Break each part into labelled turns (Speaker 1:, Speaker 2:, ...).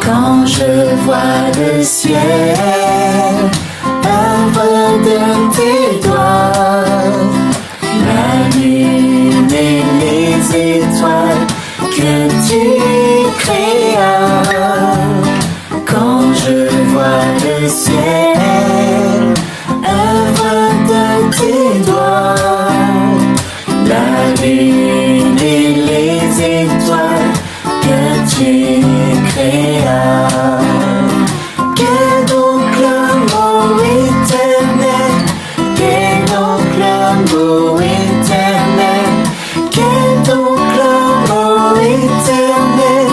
Speaker 1: Quand je vois le ciel, œuvre de tes doigts, la lune et les étoiles que tu créas. Quand je vois le ciel, œuvre de tes doigts, la lune et les étoiles que tu créas. Qu'est donc l'amour éternel? Qu'est donc l'amour éternel? Qu'est donc l'amour éternel?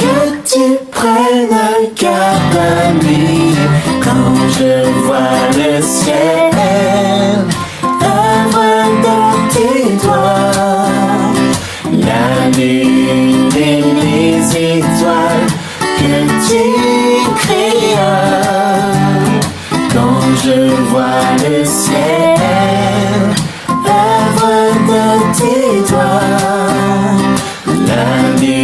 Speaker 1: Que tu prennes garde à lui. Quand je vois le ciel, œuvre de tes doigts, la lune et les étoiles que tu créas. Quand je vois le ciel, œuvre de tes doigts, la lune